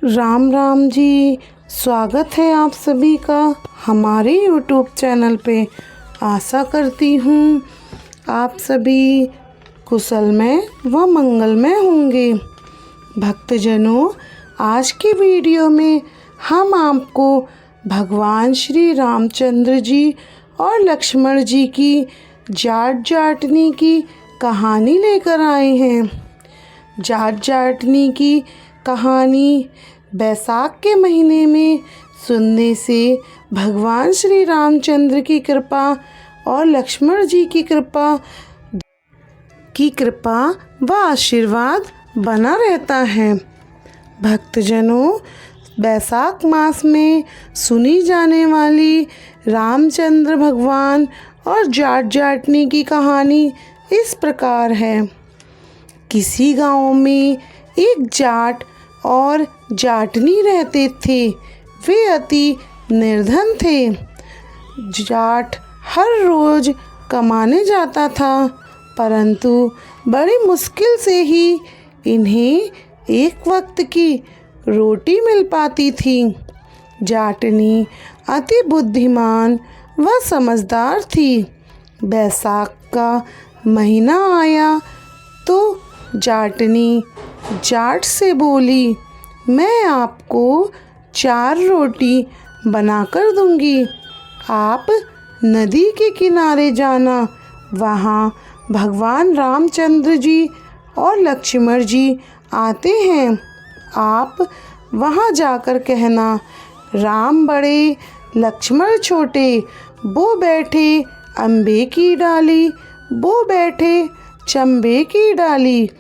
राम राम जी। स्वागत है आप सभी का हमारे YouTube चैनल पे। आशा करती हूँ आप सभी कुशलमय व मंगलमय होंगे। भक्तजनों, आज की वीडियो में हम आपको भगवान श्री रामचंद्र जी और लक्ष्मण जी की जाट जाटनी की कहानी लेकर आए हैं। जाट जाटनी की कहानी बैसाख के महीने में सुनने से भगवान श्री रामचंद्र की कृपा और लक्ष्मण जी की कृपा व आशीर्वाद बना रहता है। भक्तजनों, बैसाख मास में सुनी जाने वाली रामचंद्र भगवान और जाट जाटनी की कहानी इस प्रकार है। किसी गांव में एक जाट और जाटनी रहते थे। वे अति निर्धन थे। जाट हर रोज़ कमाने जाता था, परंतु बड़ी मुश्किल से ही इन्हें एक वक्त की रोटी मिल पाती थी। जाटनी अति बुद्धिमान व समझदार थी। बैसाख का महीना आया तो जाटनी जाट से बोली, मैं आपको 4 रोटी बनाकर दूंगी। आप नदी के किनारे जाना, वहाँ भगवान रामचंद्र जी और लक्ष्मण जी आते हैं। आप वहाँ जाकर कहना, राम बड़े लक्ष्मण छोटे, वो बैठे अम्बे की डाली, वो बैठे चंबे की डाली।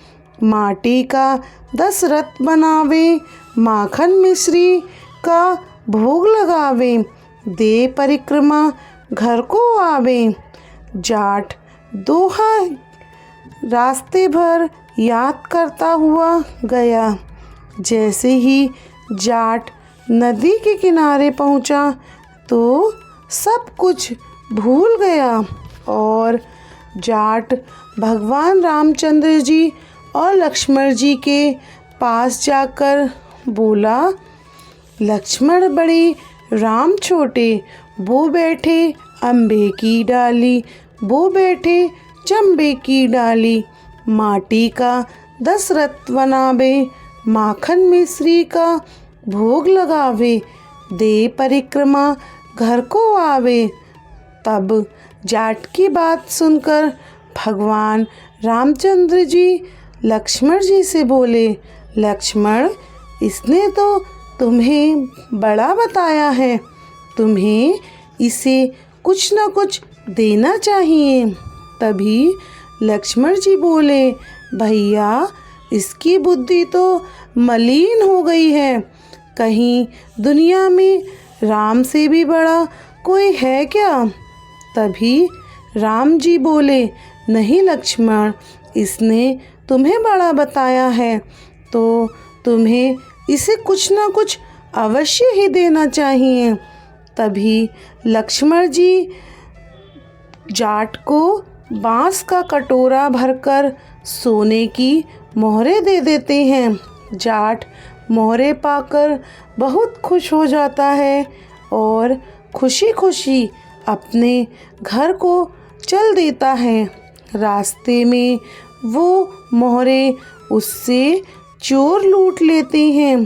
माटी का दशरथ बनावे, माखन मिश्री का भोग लगावे, दे परिक्रमा घर को आवे। जाट दोहा रास्ते भर याद करता हुआ गया। जैसे ही जाट नदी के किनारे पहुंचा तो सब कुछ भूल गया और जाट भगवान रामचंद्र जी और लक्ष्मण जी के पास जाकर बोला, लक्ष्मण बड़े राम छोटे, वो बैठे अम्बे की डाली, वो बैठे चंबे की डाली। माटी का दशरथ बनावे, माखन मिश्री का भोग लगावे, दे परिक्रमा घर को आवे। तब जाट की बात सुनकर भगवान रामचंद्र जी लक्ष्मण जी से बोले, लक्ष्मण, इसने तो तुम्हें बड़ा बताया है, तुम्हें इसे कुछ न कुछ देना चाहिए। तभी लक्ष्मण जी बोले, भैया, इसकी बुद्धि तो मलिन हो गई है। कहीं दुनिया में राम से भी बड़ा कोई है क्या? तभी राम जी बोले, नहीं लक्ष्मण, इसने तुम्हें बड़ा बताया है तो तुम्हें इसे कुछ ना कुछ अवश्य ही देना चाहिए। तभी लक्ष्मण जी जाट को बांस का कटोरा भरकर सोने की मोहरें दे देते हैं। जाट मोहरें पाकर बहुत खुश हो जाता है और खुशी खुशी अपने घर को चल देता है। रास्ते में वो मोहरें उससे चोर लूट लेते हैं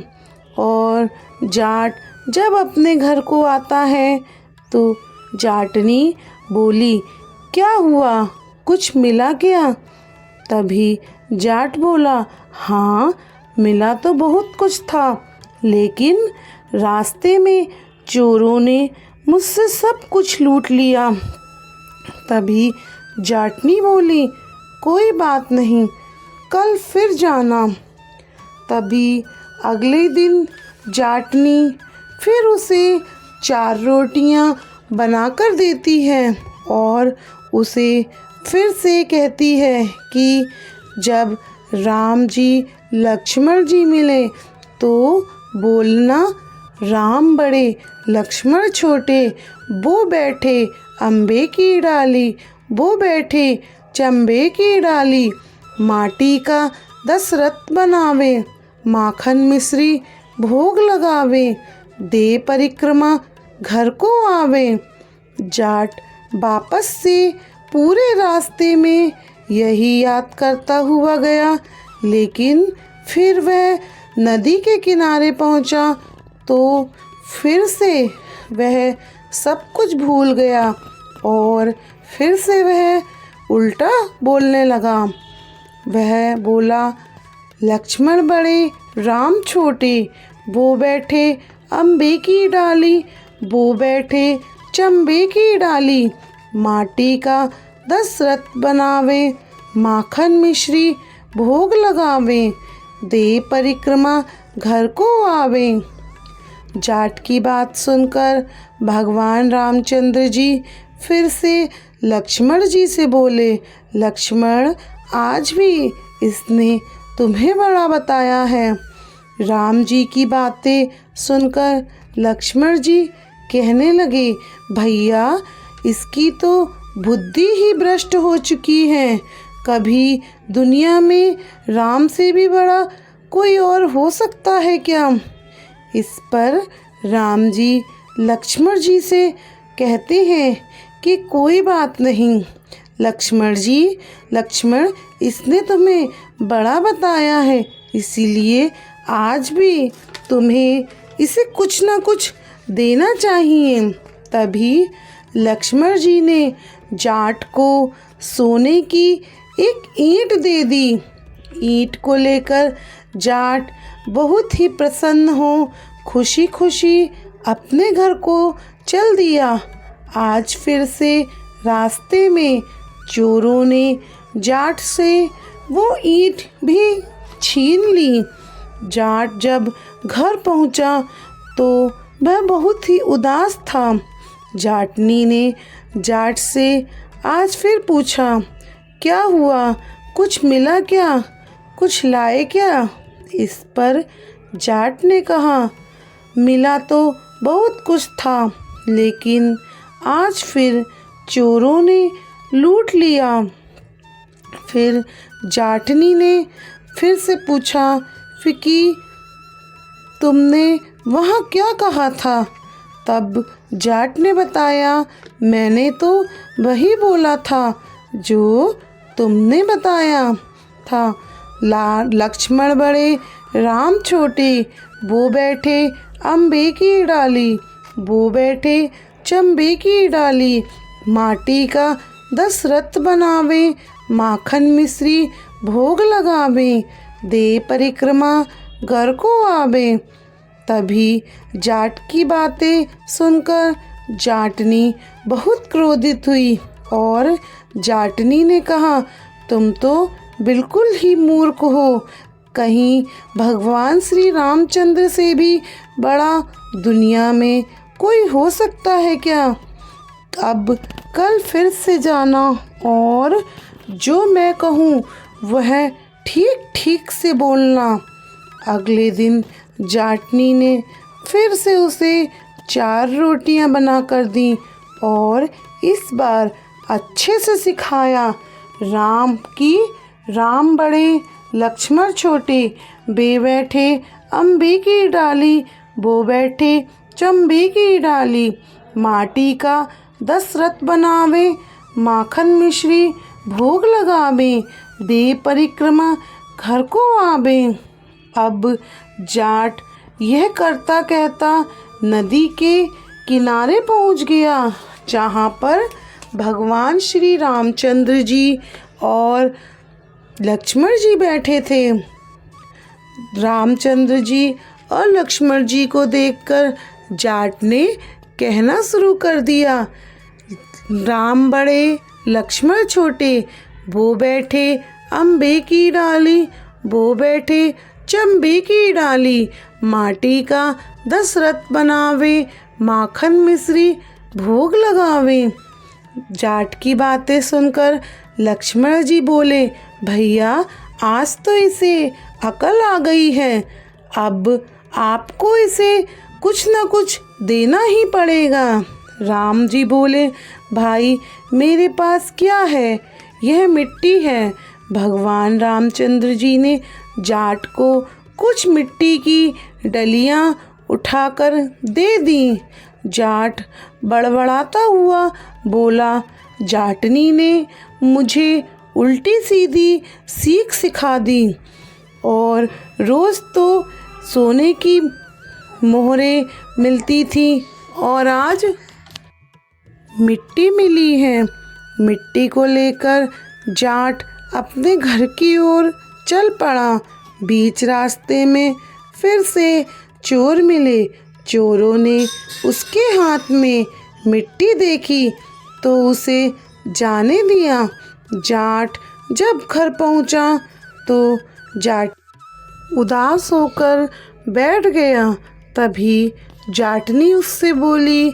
और जाट जब अपने घर को आता है तो जाटनी बोली, क्या हुआ, कुछ मिला क्या? तभी जाट बोला, हाँ, मिला तो बहुत कुछ था, लेकिन रास्ते में चोरों ने मुझसे सब कुछ लूट लिया। तभी जाटनी बोली, कोई बात नहीं, कल फिर जाना। तभी अगले दिन जाटनी फिर उसे 4 रोटियां बनाकर देती है और उसे फिर से कहती है कि जब राम जी लक्ष्मण जी मिले तो बोलना, राम बड़े लक्ष्मण छोटे, वो बैठे अम्बे की डाली, वो बैठे चंबे की डाली। माटी का दशरथ बनावे, माखन मिश्री भोग लगावे, दे परिक्रमा घर को आवे। जाट वापस से पूरे रास्ते में यही याद करता हुआ गया, लेकिन फिर वह नदी के किनारे पहुंचा तो फिर से वह सब कुछ भूल गया और फिर से वह उल्टा बोलने लगा। वह बोला, लक्ष्मण बड़े राम छोटे, वो बैठे अम्बे की डाली, वो बैठे चंबे की डाली। माटी का दशरथ बनावे, माखन मिश्री भोग लगावे, दे परिक्रमा घर को आवे। जाट की बात सुनकर भगवान रामचंद्र जी फिर से लक्ष्मण जी से बोले, लक्ष्मण आज भी इसने तुम्हें बड़ा बताया है। राम जी की बातें सुनकर लक्ष्मण जी कहने लगे, भैया इसकी तो बुद्धि ही भ्रष्ट हो चुकी है। कभी दुनिया में राम से भी बड़ा कोई और हो सकता है क्या? इस पर राम जी लक्ष्मण जी से कहते हैं कि कोई बात नहीं लक्ष्मण जी, लक्ष्मण इसने तुम्हें बड़ा बताया है, इसीलिए आज भी तुम्हें इसे कुछ ना कुछ देना चाहिए। तभी लक्ष्मण जी ने जाट को सोने की एक ईंट दे दी। ईंट को लेकर जाट बहुत ही प्रसन्न हो खुशी खुशी अपने घर को चल दिया। आज फिर से रास्ते में चोरों ने जाट से वो ईंट भी छीन ली। जाट जब घर पहुंचा तो वह बहुत ही उदास था। जाटनी ने जाट से आज फिर पूछा, क्या हुआ, कुछ मिला क्या, कुछ लाए क्या? इस पर जाट ने कहा, मिला तो बहुत कुछ था, लेकिन आज फिर चोरों ने लूट लिया। फिर जाटनी ने फिर से पूछा, फिकी तुमने वहाँ क्या कहा था? तब जाट ने बताया, मैंने तो वही बोला था जो तुमने बताया था। लक्ष्मण बड़े राम छोटे, वो बैठे अम्बे की डाली, वो बैठे चंबे की डाली। माटी का दशरथ बनावे, माखन मिश्री भोग लगावे, दे परिक्रमा घर को आवे। तभी जाट की बातें सुनकर जाटनी बहुत क्रोधित हुई और जाटनी ने कहा, तुम तो बिल्कुल ही मूर्ख हो। कहीं भगवान श्री रामचंद्र से भी बड़ा दुनिया में कोई हो सकता है क्या? अब कल फिर से जाना और जो मैं कहूँ वह ठीक ठीक से बोलना। अगले दिन जाटनी ने फिर से उसे 4 रोटियां बनाकर दी और इस बार अच्छे से सिखाया। राम बड़े लक्ष्मण छोटे, बे बैठे अम्बे की डाली, वो बैठे चंबे की डाली। माटी का दशरथ बनावे, माखन मिश्री भोग लगावे, दे परिक्रमा घर को आवे। अब जाट यह करता कहता नदी के किनारे पहुंच गया, जहाँ पर भगवान श्री रामचंद्र जी और लक्ष्मण जी बैठे थे। रामचंद्र जी और लक्ष्मण जी को देखकर जाट ने कहना शुरू कर दिया, राम बड़े लक्ष्मण छोटे, वो बैठे अम्बे की डाली, वो बैठे चंबे की डाली। माटी का दशरथ बनावे, माखन मिश्री भोग लगावे। जाट की बातें सुनकर लक्ष्मण जी बोले, भैया आज तो इसे अकल आ गई है, अब आपको इसे कुछ न कुछ देना ही पड़ेगा। राम जी बोले, भाई मेरे पास क्या है, यह मिट्टी है। भगवान रामचंद्र जी ने जाट को कुछ मिट्टी की डलियां उठाकर दे दी। जाट बड़बड़ाता हुआ बोला, जाटनी ने मुझे उल्टी सीधी सीख सिखा दी और रोज़ तो सोने की मोहरें मिलती थी और आज मिट्टी मिली है। मिट्टी को लेकर जाट अपने घर की ओर चल पड़ा। बीच रास्ते में फिर से चोर मिले। चोरों ने उसके हाथ में मिट्टी देखी तो उसे जाने दिया। जाट जब घर पहुंचा तो जाट उदास होकर बैठ गया। तभी जाटनी उससे बोली,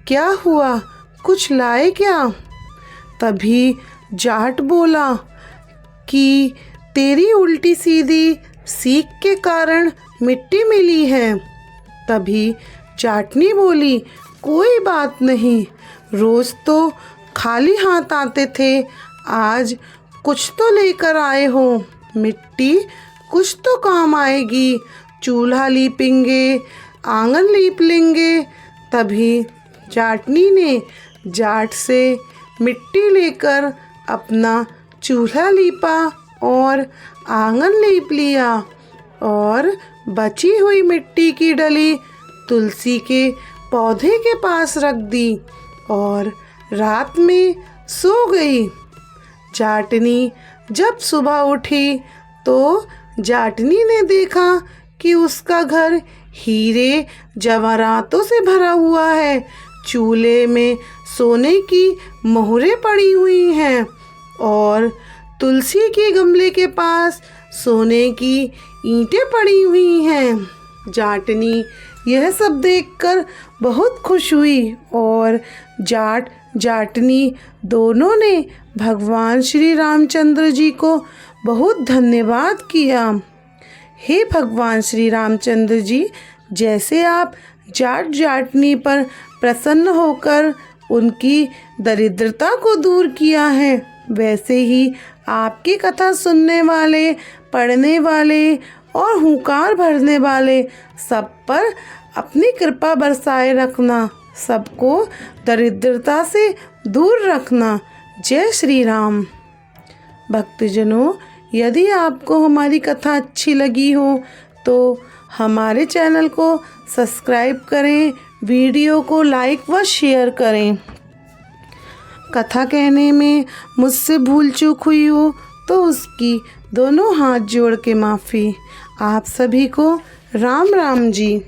क्या हुआ, कुछ लाए क्या? तभी जाट बोला कि तेरी उल्टी सीधी सीख के कारण मिट्टी मिली है। तभी जाटनी बोली, कोई बात नहीं, रोज़ तो खाली हाथ आते थे, आज कुछ तो लेकर आए हो। मिट्टी कुछ तो काम आएगी, चूल्हा लीपेंगे, आंगन लीप लेंगे। तभी जाटनी ने जाट से मिट्टी लेकर अपना चूल्हा लीपा और आंगन लीप लिया और बची हुई मिट्टी की डली तुलसी के पौधे के पास रख दी और रात में सो गई। जाटनी जब सुबह उठी तो जाटनी ने देखा कि उसका घर हीरे जवाहरातों से भरा हुआ है। चूल्हे में सोने की मोहरें पड़ी हुई हैं और तुलसी के गमले के पास सोने की ईंटें पड़ी हुई हैं। जाटनी यह सब देखकर बहुत खुश हुई और जाट जाटनी दोनों ने भगवान श्री रामचंद्र जी को बहुत धन्यवाद किया। हे भगवान श्री रामचंद्र जी, जैसे आप जाट जाटनी पर प्रसन्न होकर उनकी दरिद्रता को दूर किया है, वैसे ही आपकी कथा सुनने वाले, पढ़ने वाले और हुंकार भरने वाले सब पर अपनी कृपा बरसाए रखना, सबको दरिद्रता से दूर रखना। जय श्री राम। भक्तजनों, यदि आपको हमारी कथा अच्छी लगी हो तो हमारे चैनल को सब्सक्राइब करें, वीडियो को लाइक व शेयर करें। कथा कहने में मुझसे भूल चूक हुई हो तो उसकी दोनों हाथ जोड़ के माफ़ी। आप सभी को राम राम जी।